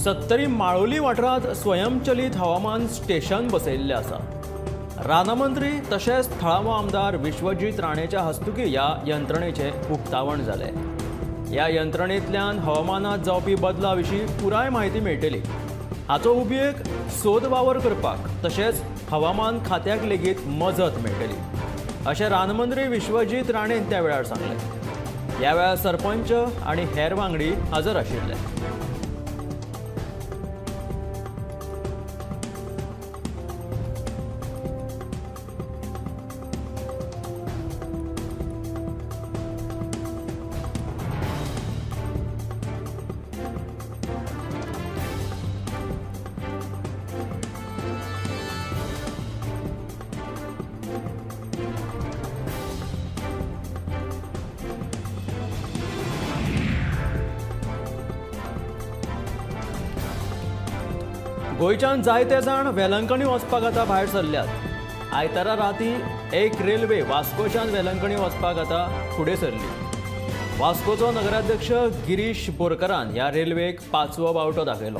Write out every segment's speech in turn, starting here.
70 माळोली वाठारांत स्वयंचलित हवामान स्टेशन बसयल्लें आसा। रानमंत्री तशेंच थळावो आमदार विश्वजीत राणेच्या हस्तुकी ह्या यंत्रणेचें उक्तावण जालें। ह्या यंत्रणेंतल्यान हवामानांत जावपी बदला विशीं पुराय म्हायती मेळटली। हाचो उपेग सोद वावर करपाक तशेंच हवामान खात्याक लेगीत मजत मेळटली, अशें रानमंत्री विश्वजीत राणेन त्या वेळार सांगलें। ह्या वेळार सरपंच आनी हेर वांगडी हजर आशिल्ले। गोंयच्यान जायते जाण वेलंकणी वचपाक आतां भायर सरल्यात। आयतारा रातीं एक रेल्वे वास्कोच्यान वेलंकणी वचपाक आतां फुडें सरली। वास्कोचो नगराध्यक्ष गिरीश बोरकारान ह्या रेल्वेक 5वो बावटो दाखयलो।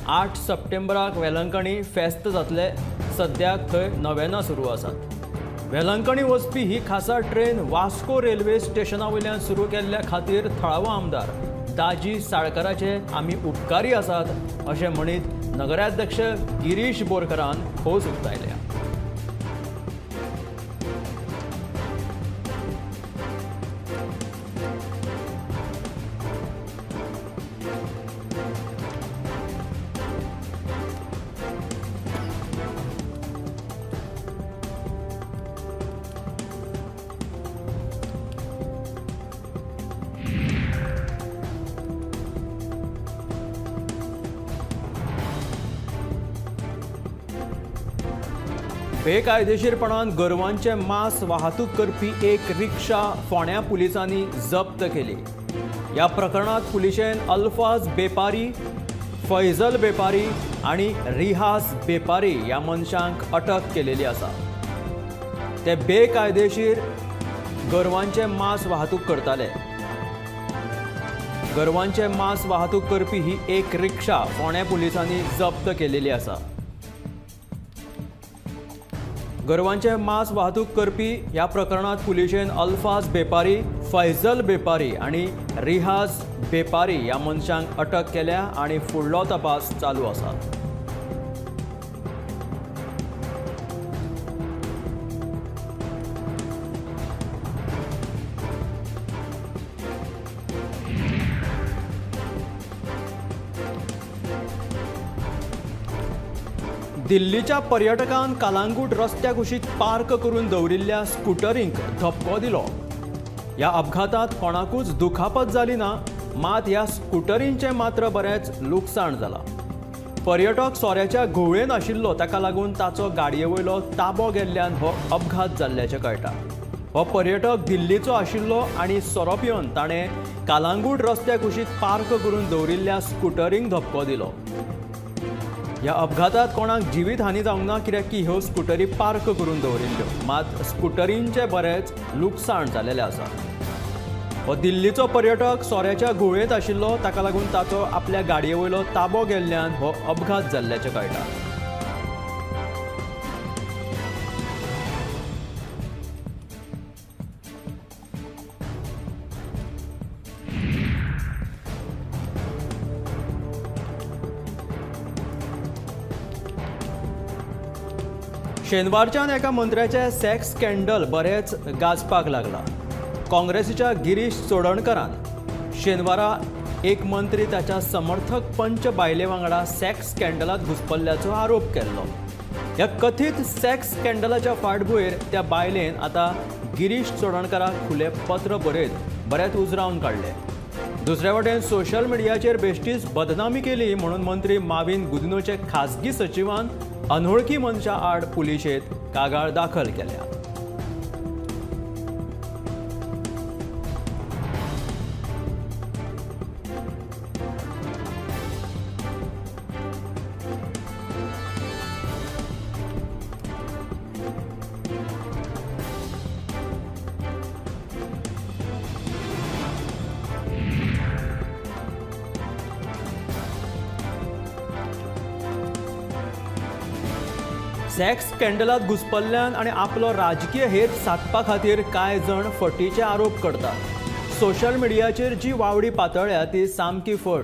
8 सप्टेंबराक वेलंकणी फेस्त जातले। सद्याक थंय नोवेना सुरू आसात। वेलंकणी वचपी ही खासा ट्रेन वास्को रेल्वे स्टेशना वयल्यान सुरू केल्ल्या खातीर थळावो आमदार दाजी साळकाराचे आमी उपकारी आसात अशें म्हणीत नगराध्यक्ष गिरीश बोरकारान खोस उक्तायल्या। बेकायदेशीरपणान गोरवांचे मांस वाहतूक करपी एक रिक्षा फोंड्या पुलिसांनी जप्त केली। ह्या प्रकरणात पुलिशेन अल्फाज बेपारी, फैजल बेपारी आणि रिहास बेपारी ह्या मनशांक अटक केलेली आसा। ते बेकायदेशीर गोरवांचे मांस वाहतूक करताले। गोरवांचे मांस वाहतूक करपी ही एक रिक्षा फोंड्या पुलिसांनी जप्त केलेली आसा। गोरवांचे मांस वाहतूक करपी ह्या प्रकरणात पुलिशेन अल्फाज बेपारी, फैजल बेपारी आणि रिहाज बेपारी ह्या मनशांक अटक केल्या आणि फुडलो तपास चालू आसा। दिल्लीच्या पर्यटकान कालांगूट रस्त्या कुशीक पार्क करून दवरिल्ल्या स्कूटरींक धपको दिलो। ह्या अपघातात कोणाकूच दुखापत जाली ना, मात ह्या स्कूटरींचे मात्र बरेच लुकसाण जाला। पर्यटक सोऱ्याच्या घुवळेन आशिल्लो ताका लागून ताचो गाडयेवयलो ताबो गेल्ल्यान हो अपघात जाल्ल्याचें कळटा। हो पर्यटक दिल्लीचो आशिल्लो आणि सोरो पिवन ताणें कालांगूट रस्त्या कुशीक पार्क करून दवरिल्ल्या स्कूटरींक धपको दिलो। ह्या अपघातात कोणाक जिवीत हानी जावंक ना, कित्याक की ह्यो स्कूटरी पार्क करून दवरिल्ल्यो, मात स्कूटरींचे बरेच लुकसाण जाल्लेले आसा। हो दिल्लीचो पर्यटक सोऱ्याच्या घुवळेंत आशिल्लो, ताका लागून ताचो आपल्या गाडयेवयलो ताबो गेल्ल्यान हो अपघात जाल्ल्याचें कळटा। शेनवारच्यान एका मंत्र्याचे सेक्स स्कॅन्डल बरेच गाजपाक लागला। काँग्रेसीच्या गिरीश चोडणकरान शेनवारा एक मंत्री ताच्या समर्थक पंच बायले वांगडा सेक्स स्कॅन्डलात घुसपल्ल्याचो आरोप केल्लो। ह्या कथीत सेक्स स्कॅन्डलाच्या फाटभुंयेर त्या बायलेन आतां गिरीश चोडणकराक खुले पत्र बरयत बरेच उजरावन काडले। दुसरे वटेन सोशल मिडियाचेर बेश्टीच बदनामी केली म्हणून मंत्री माविन गुदिन्होचे खासगी सचिवान अनवळखी मनशा आड पुलिशेंत कागाळ दाखल केल्या। सेक्स स्कॅन्डलात घुसपल्ल्यान आणि आपलो राजकीय हेत साधपा खातीर कांय जण फटीचे आरोप करतात। सोशल मिडियाचेर जी वावडी पातळ्या ती सामकी फट।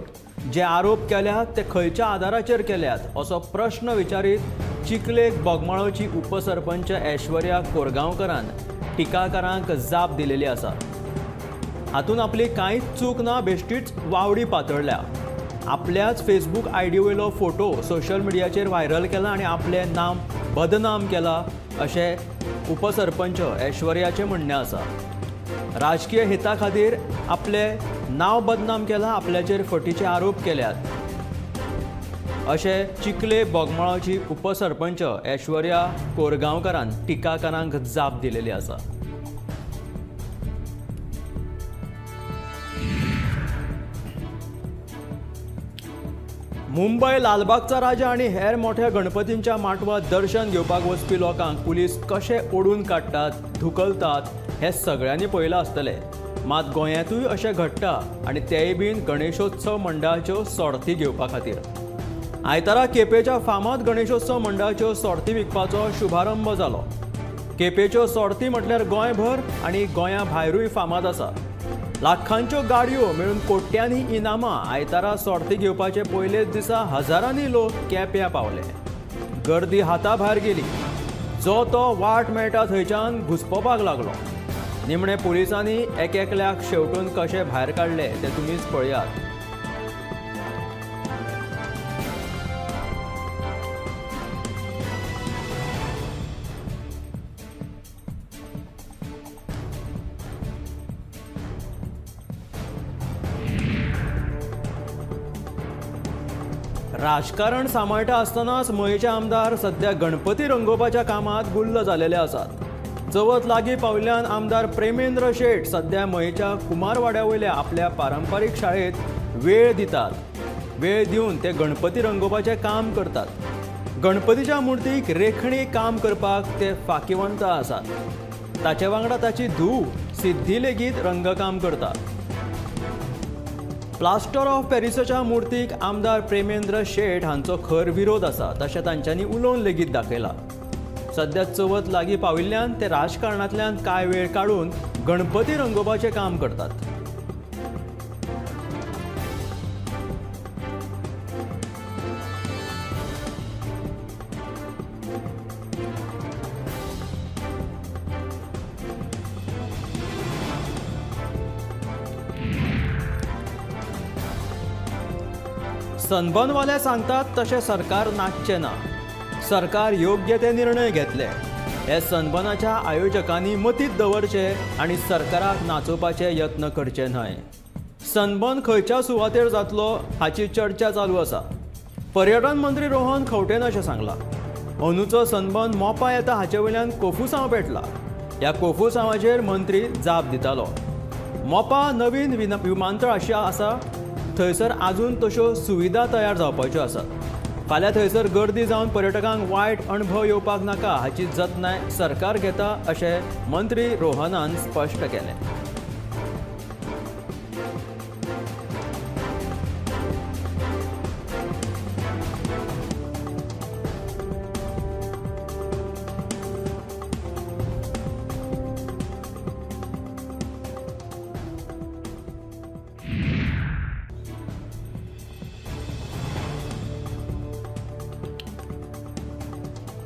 जे आरोप केल्यात ते खंयच्या आदाराचेर केल्यात असो प्रश्न विचारीत चिखलेक बोगमाळोची उपसरपंच ऐश्वर्या कोरगांवकरान टिकाकारांक जाप दिलेली आसा। हातून आपली कांयच चूक ना बेश्टीच वावडी पातळल्या। आपल्याच फेसबुक आयडी वयलो फोटो सोशल मिडियाचेर व्हायरल केला आणि आपले नाम बदनाम केला अशें उपसरपंच ऐश्वर्याचें म्हणणें आसा। राजकीय हेता खातीर आपले नाव बदनाम केला, आपल्याचेर फटीचे आरोप केल्यात अशें चिखले बोगमाळोची उपसरपंच ऐश्वर्या कोरगांवकरान टिकाकारांक जाप दिलेली आसा। मुंबय लालबागचा राजा आणि हेर मोठ्या गणपतींच्या माटवात दर्शन घेवपाक वचपी लोकांक पुलीस कशे ओडून काडटात, धुकलतात हे सगळ्यांनी पळयलां आसतलें। मात गोंयांतूय अशें घडटा आणि तेय बीन गणेशोत्सव मंडळाच्यो सोडती घेवपा खातीर। आयतारा केपेंच्या फामाद गणेशोत्सव मंडळाच्यो सोडती विकपाचो शुभारंभ जालो। केपेंच्यो सोडती म्हटल्यार गोंयभर आणि गोंया भायरूय फामाद आसा। लाखांच्यो गाडयो मेळून कोट्यांनी इनामां आयतारा सोडती घेवपाचे पयलेच दिसा हजारांनी लोक केप्यां पावले। गर्दी हाता भायर गेली। जो तो वाट मेळटा थंयच्यान घुसपपाक लागलो। निमणे पुलिसांनी एकल्याक शेवटून कशे भायर काडले ते तुमीच पळयात। राजकारण सांबाळटा आसतनाच मयेचे आमदार सध्या गणपती रंगोवपाच्या कामात गुल्ल जालेले आसात। चवथ लागीं पाविल्ल्यान आमदार प्रेमेंद्र शेट सध्या मयेच्या कुमारवाड्या वयल्या आपल्या पारंपारीक शाळेत वेळ दितात। वेळ दिवन ते गणपती रंगोवपाचें काम करतात। गणपतीच्या मुर्तीक रेखणी काम करपाक ते फांकीवंत आसात। ताचे वांगडा ताची धूव सिद्धी लेगीत रंगकाम करता। प्लास्टर ऑफ पॅरिसाच्या मुर्तीक आमदार प्रेमेंद्र शेट हांचो खर विरोध आसा तशें तांच्यांनी उलोवन लेगीत दाखयला। सध्या चवथ लागीं पाविल्ल्यान ते राजकारणांतल्यान कांय वेळ काडून गणपती रंगोवपाचें काम करतात। सनबर्नवाले सांगतात तशें सरकार नाचचें ना। सरकार योग्य ते निर्णय घेतले। हे सनबर्नाच्या आयोजकांनी मतींत दवरचे आनी सरकाराक नाचोवपाचे यत्न करचे न्हय। सनबर्न खंयच्या सुवातेर जातलो हाची चर्चा चालू आसा। पर्यटन मंत्री रोहन खंवटेन अशें सांगलां। अंदूचो सनबर्न मोपा येता हाचे वयल्यान कोफूसांव पेटला। ह्या कोफूसांवाचेर मंत्री जाप दितालो। मोपा नवीन विमानतळ अशी आसा थंयसर आजून तश्यो सुविधा तयार जावपाच्यो आसात। फाल्यां थंयसर गर्दी जावन पर्यटकांक वायट अणभव येवपाक नाका हाची जतनाय सरकार घेता अशें मंत्री रोहनान स्पश्ट केलें।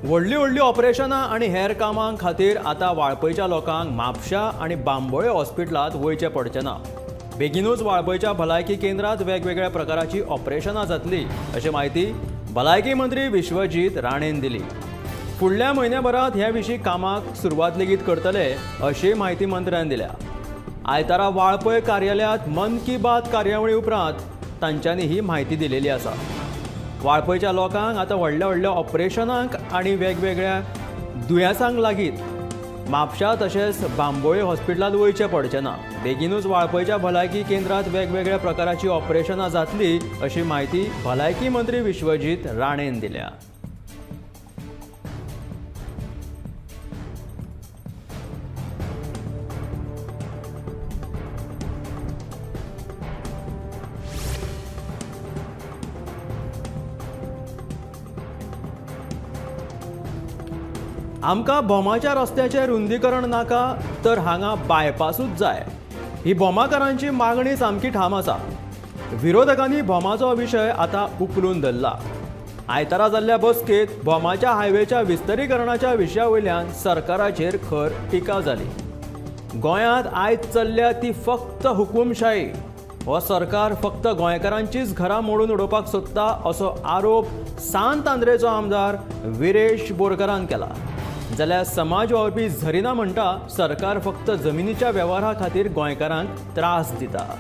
व्हडली व्हडली ऑपरेशनां आनी हेर कामां खातीर आतां वाळपयच्या लोकांक म्हापशा आनी बांबोळे हॉस्पिटलांत वयचें पडचें ना। बेगीनूच वाळपयच्या भलायकी केंद्रांत वेगवेगळ्या प्रकाराची ऑपरेशनां जातली अशी माहिती भलायकी मंत्री विश्वजीत राणेन दिली। फुडल्या म्हयन्याभरांत ह्या विशीं कामाक सुरवात लेगीत करतले अशी माहिती मंत्र्यान दिल्या। आयतारा वाळपय कार्यालयांत मन की बात कार्यावळी उपरांत तांच्यांनी ही माहिती दिलेली आसा। वाळपयच्या लोकांक आतां व्हडल्या व्हडल्या ऑपरेशनांक आनी वेगवेगळ्या दुयेंसांक लागीं म्हापशा तशेंच बांबोळे हॉस्पिटलांत वयचें पडचें ना। बेगीनूच वाळपयच्या भलायकी केंद्रांत वेगवेगळ्या प्रकाराची ऑपरेशनां जातली अशी माहिती भलायकी मंत्री विश्वजीत राणेन दिल्या। आमकां बोमाच्या रस्त्याचें रुंदीकरण नाका तर हांगा बायपासूच जाय ही बोमाकारांची मागणी सामकी ठाम आसा. विरोधकांनी बोमाचो विशय आतां उखलून धरला. आयतारा जाल्ल्या बसकेंत बोमाच्या हायवेच्या विस्तरीकरणाच्या विशया वयल्यान सरकाराचेर खर टिका जाली. गोंयांत आयज चल्ल्या ती फक्त हुकूमशाही. हो सरकार फक्त गोंयकारांचीच घरां मोडून उडोवपाक सोदता असो आरोप सांत आंद्रेचो आमदार विरेश बोरकारान केला. जाल्यार समाज वावरपी झरिना म्हणटा सरकार फक्त जमिनीच्या वेव्हारा खातीर गोंयकारांक त्रास दिता.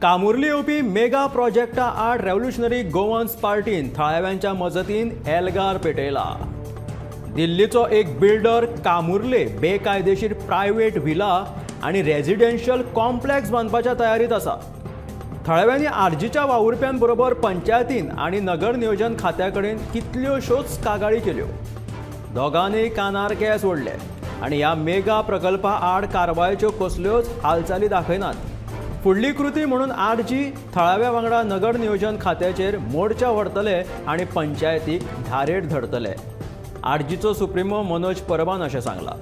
कामुर्ली येवपी मेगा प्रोजेक्टा आड रेव्होल्युशनरी गोवन्स पार्टीन थळाव्यांच्या मजतीन एल्गार पेटयला. दिल्लीचो एक बिल्डर कामुर्ले बेकायदेशीर प्रायव्हेट व्हिला आनी रेजिडेन्शियल कॉम्प्लेक्स बांदपाच्या तयारीत आसा. थळाव्यांनी आरजीच्या वावुरप्यांबरोबर पंचायतीन आनी नगर नियोजन खात्या कडेन कितल्योशोच कागाळी केल्यो. दोगांनी कानार केस ओडले आनी ह्या मेगा प्रकल्पा आड कारवायेच्यो कसल्योच हालचाली दाखयनात. फुडली कृती म्हणून आरजी थळाव्या वांगडा नगर नियोजन खात्याचेर मोर्चा व्हरतले आनी पंचायतीक धारेर धरतले. आरजीचो सुप्रिमो मनोज परबान अशें सांगलां.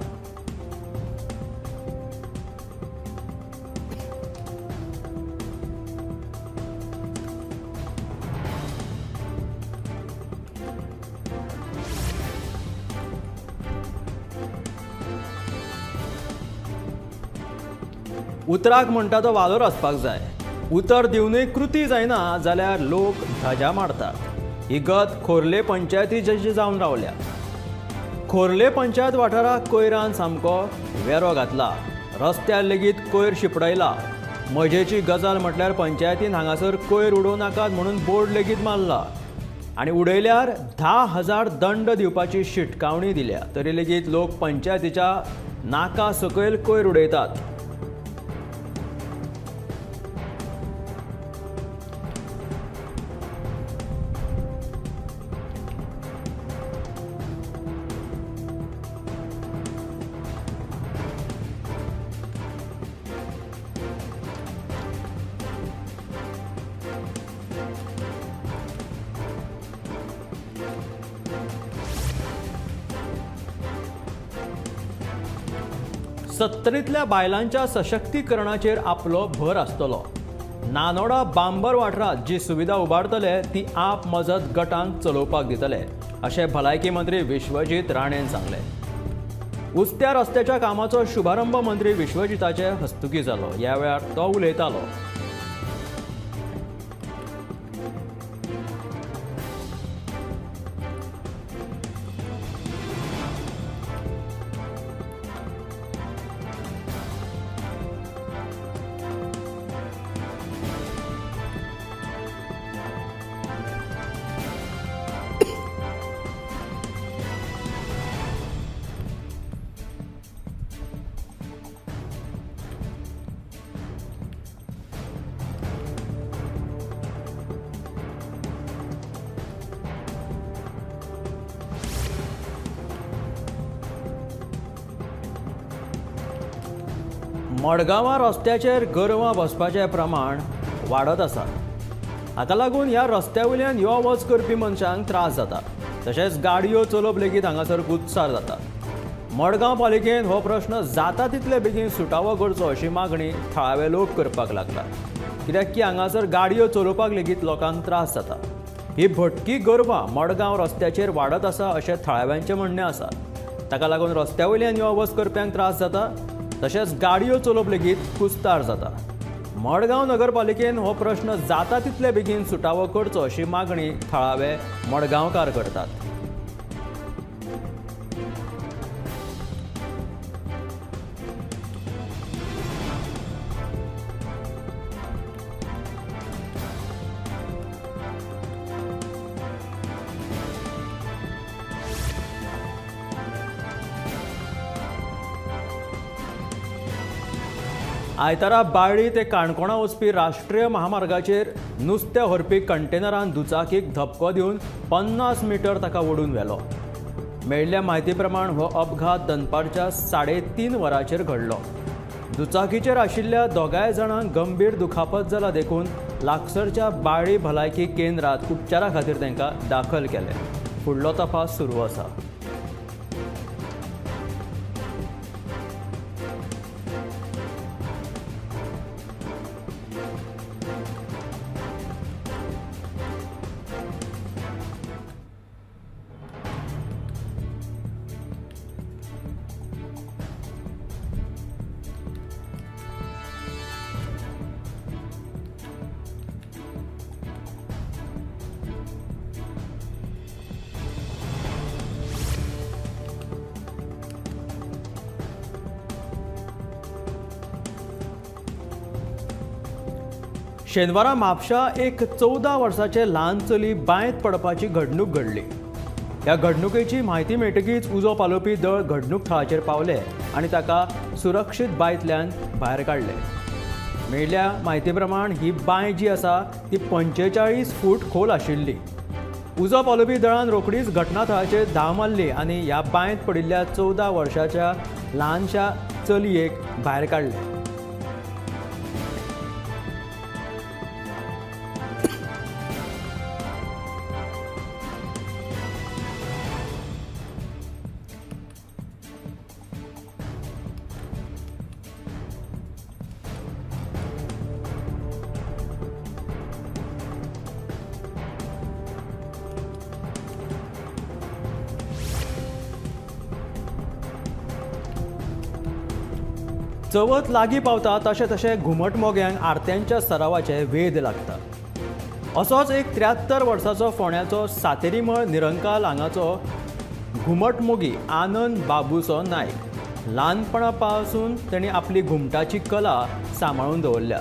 उतराक म्हणटा तो वालोर आसपाक जाय. उतर दिवनय कृती जायना जाल्यार लोक धजा मारतात. ही गत खोर्ले पंचायतीची जावन रावल्या. खोर्ले पंचायत वाठाराक कोयरान सामको वेरो घातला. रस्त्यार लेगीत कोयर शिपडयला. मजेची गजाल म्हटल्यार पंचायतीन हांगासर कोयर उडोवं नाकात म्हणून बोर्ड लेगीत मारला आनी उडयल्यार 10,000 दंड दिवपाची शिटकावणी दिल्या. तरी लेगीत लोक पंचायतीच्या नाका सकयल कोयर उडयतात. सत्तरींतल्या बायलांच्या सशक्तीकरणाचेर आपलो भर आसतलो. नानोडा बांबर वाठारांत जी सुविधा उबारतले ती आप मजत गटांक चलोवपाक दितले अशें भलायकी मंत्री विश्वजीत राणेन सांगलें. उस्त्या रस्त्याच्या कामाचो शुभारंभ मंत्री विश्वजिताचे हस्तुकी जालो. ह्या वेळार तो उलयतालो. मडगांवां रस्त्याचेर गोरवां बसपाचें प्रमाण वाडत आसा. हाका लागून ह्या रस्त्या वयल्यान यो वच करपी मनशांक त्रास जाता. तशेंच गाडयो चलोवप लेगीत हांगासर कुत्सार जाता. मडगांव पालिकेन हो प्रश्न जाता तितले बेगीन सुटावो करचो अशी मागणी थळावे लोक करपाक लागला. कित्याक की हांगासर गाडयो चलोवपाक लेगीत लोकांक त्रास जाता. ही भटकी गोरवां मडगांव रस्त्याचेर वाडत आसा अशें थळाव्यांचें म्हणणें आसा. ताका लागून रस्त्या वयल्यान यो वच करप्यांक त्रास जाता. तशेंच गाडयो चलोवप लेगीत कुस्तार जाता. मडगांव नगरपालिकेन हो प्रश्न जाता तितले बेगीन सुटावो करचो अशी मागणी थळावे मडगांवकार करतात. आयतारा बाळ्ळी ते काणकोणा वचपी राष्ट्रीय महामार्गाचेर नुस्तें व्हरपी कंटेनरान दुचाकीक धपको दिवन 50 मीटर ताका ओडून व्हेलो. मेळिल्ल्या म्हायती प्रमाण हो अपघात दनपारच्या 3:30 वरांचेर घडलो. दुचाकीचेर आशिल्ल्या दोगांय जाणांक गंभीर दुखापत जाला देखून लागसरच्या बाळ्ळी भलायकी केंद्रात उपचारा खातीर तांकां दाखल केले. फुडलो तपास सुरू आसा. शेनवारा म्हापशा एक 14 वर्साचे ल्हान चली बांयत पडपाची घडणूक घडली. ह्या घडणुकेची म्हायती मेळटकीच उजो पालोवपी दळ घडणूक थळाचेर पावले आनी ताका सुरक्षीत बांयतल्यान भायर काडले. मेळिल्ल्या म्हायती प्रमाण ही बांय जी आसा ती 45 फूट खोल आशिल्ली. उजो पालोवपी दळान रोखडीच घटनाथळाचेर धांव मारली आनी ह्या बांयत पडिल्ल्या 14 वर्साच्या ल्हानशा चलयेक भायर काडले. चवथ लागीं पावता तशें तशें घुमट मोग्यांक आरत्यांच्या सरावाचे वेध लागता. असोच एक 73 वर्साचो फोंड्याचो सातेरीमळ निरंकाल हांगाचो घुमट मोगी आनंद बाबूचो नायक. ल्हानपणा पासून ताणें आपली घुमटाची कला सांबाळून दवरल्या.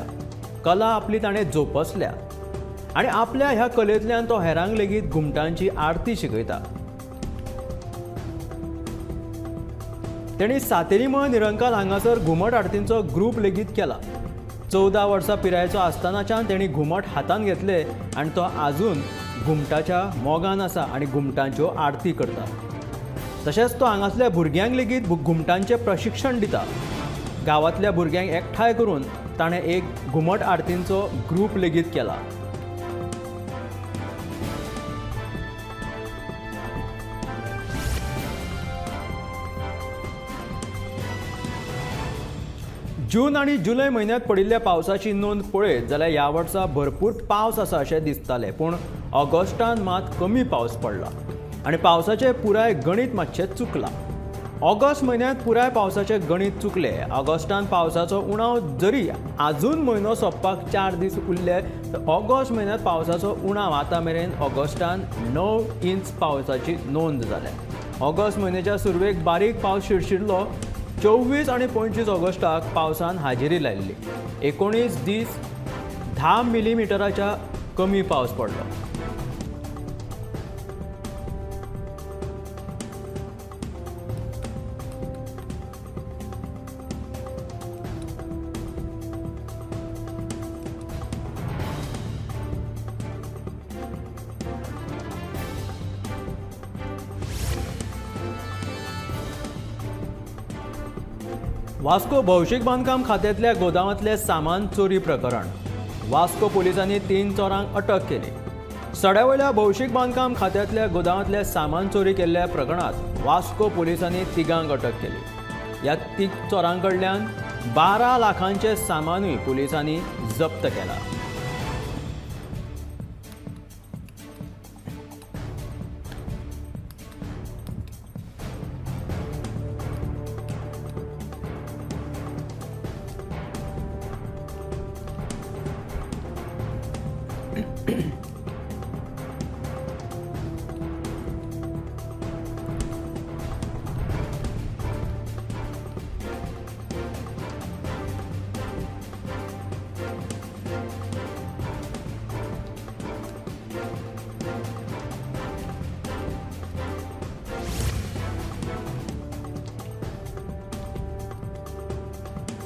कला आपली ताणें जोपासल्या आनी आपल्या ह्या कलेंतल्यान तो हेरांक लेगीत घुमटांची आरती शिकयता. ताणी सातेरीमळ निरंकाल हांगासर घुमट आरतींचो ग्रूप लेगीत केला. 14 वर्सां पिरायेचो आसतनाच्यान ताणी घुमट हातांत घेतले आनी तो आजून घुमटाच्या मोगान आसा आनी घुमटांच्यो आरती करता. तशेंच तो हांगासल्या भुरग्यांक लेगीत घुमटांचें प्रशिक्षण दिता. गांवांतल्या भुरग्यांक एकठांय करून ताणें एक घुमट आरतींचो ग्रूप लेगीत केला. जून आनी जुलय म्हयन्यांत पडिल्ल्या पावसाची नोंद पळयत जाल्यार ह्या वर्सा भरपूर पावस आसा अशें दिसतालें, पूण ऑगस्टांत मात कमी पावस पडला आनी पावसाचें पुराय गणीत मातशें चुकलां. ऑगस्ट म्हयन्यांत पुराय पावसाचें गणीत चुकलें. ऑगस्टांत पावसाचो उणाव जरी आजून म्हयनो सोंपपाक 4 दीस उरले तर ऑगस्ट म्हयन्यांत पावसाचो उणाव आतां मेरेन ऑगस्टांत 9 इंच पावसाची नोंद जाल्या. ऑगस्ट म्हयन्याच्या सुरवेक बारीक पावस शिरशिरलो. 24 आनी 25 ऑगस्टाक पावसान हाजेरी लायिल्ली. 19 दीस 10 मिलीमिटराच्या कमी पावस पडलो. वास्को भौशीक बांदकाम खात्यांतल्या गोदामांतले सामान चोरी प्रकरण. वास्को पुलिसांनी 3 चोरांक अटक केली. सड्यावयल्या भौशीक बांदकाम खात्यांतल्या गोदामांतले सामान चोरी केल्ल्या प्रकरणांत वास्को पुलिसांनी 3 अटक केली. ह्या 3 चोरां कडल्यान 12 लाखांचे सामानूय पुलिसांनी जप्त केला.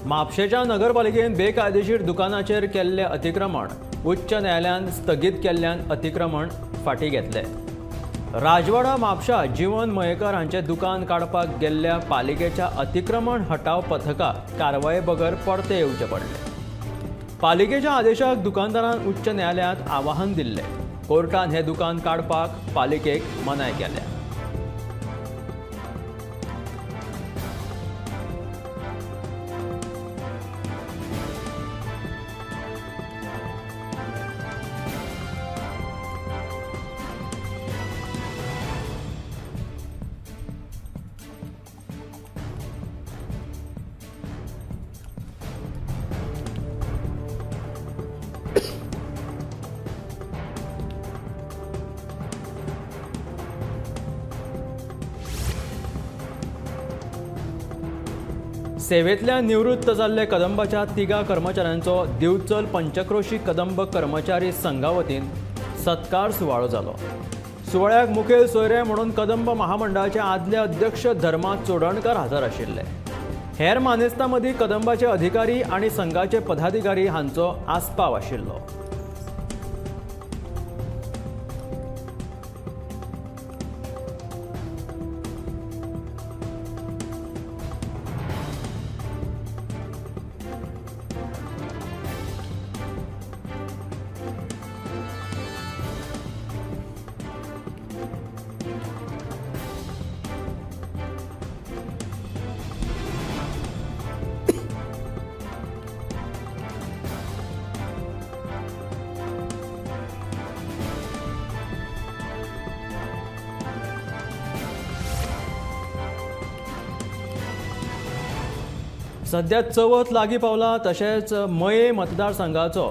म्हापशेच्या नगरपालिकेन बेकायदेशीर दुकानाचेर केल्ले अतिक्रमण उच्च न्यायालयान स्थगीत केल्ल्यान अतिक्रमण फाटीं घेतले. राजवाडा म्हापशा जीवन मयेकर हांचे दुकान काडपाक गेल्ल्या पालिकेच्या अतिक्रमण हटाव पथकाक कारवाये बगर परते येवचे पडले. पालिकेच्या आदेशाक दुकानदारान उच्च न्यायालयांत आवाहन दिल्ले. कोर्टान हे दुकान काडपाक पालिकेक मनाय केल्या. सेवेंतल्यान निवृत्त जाल्ले कदंबाच्या तिगा कर्मचाऱ्यांचो दिवचल पंचक्रोशी कदंब कर्मचारी संघा वतीन सत्कार सुवाळो जालो. सुवाळ्याक मुखेल सोयरे म्हणून कदंब महामंडळाचे आदले अध्यक्ष धर्मा चोडणकर हजर आशिल्ले. हेर मानेस्तां मदीं कदंबाचे अधिकारी आनी संघाचे पदाधिकारी हांचो आस्पाव आशिल्लो. सध्या चवथ लागीं पावला. तशेंच मये मतदारसंघाचो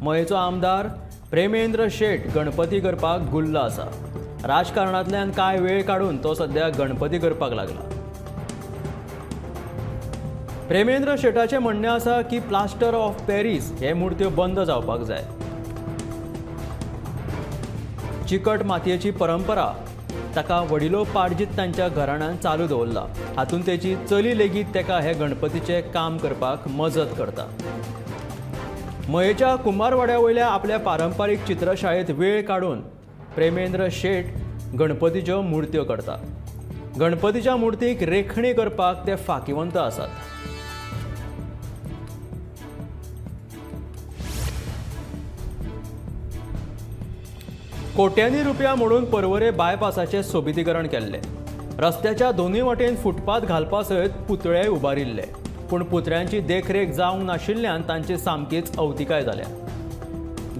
मयेचो आमदार प्रेमेंद्र शेट गणपती करपाक गुल्ल आसा. राजकारणांतल्यान कांय वेळ काडून तो सध्या गणपती करपाक लागला. प्रेमेंद्र शेटाचें म्हणणें आसा की प्लास्टर ऑफ पॅरीस हे मुर्त्यो बंद जावपाक जाय. चिकट मातयेची परंपरा ताका वडिलोपार्जीत तांच्या घराण्यांत चालू दवरला. हातूंत तेची चली लेगीत ताका हे गणपतीचें काम करपाक मजत करता. मयेच्या कुंभारवाड्या वयल्या आपल्या पारंपारीक चित्रशाळेंत वेळ काडून प्रेमेंद्र शेट गणपतीच्यो मुर्त्यो करता. गणपतीच्या मुर्तीक रेखणी करपाक ते फांकीवंत आसात. कोट्यांनी रुपया मोडून पर्वरे बायपासाचे सोबितीकरण केल्ले. रस्त्याच्या दोनूय वटेन फुटपाथ घालपा सयत पुतळे उबारिल्ले. पूण पुतळ्यांची देखरेख जावंक नाशिल्ल्यान तांची सामकीच अवतिकाय जाल्या.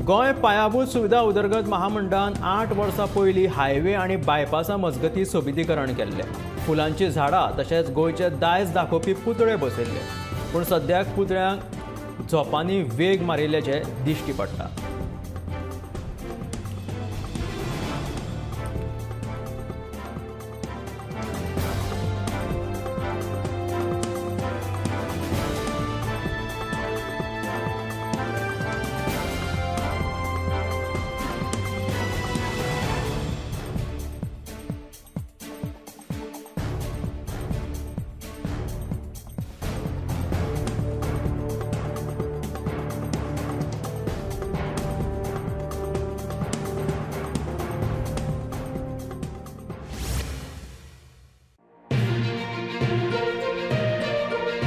गोंय पायाभूत सुविधा उदरगत महामंडळान 8 वर्सां पयलीं हायवे आनी बायपासा मजगती सोबितीकरण केल्ले. फुलांची झाडां तशेंच गोंयचे दायज दाखोवपी पुतळे बसयल्ले. पूण सद्याक पुतळ्यांक झोपांनी वेग मारिल्ल्याचें दिश्टी पडटा.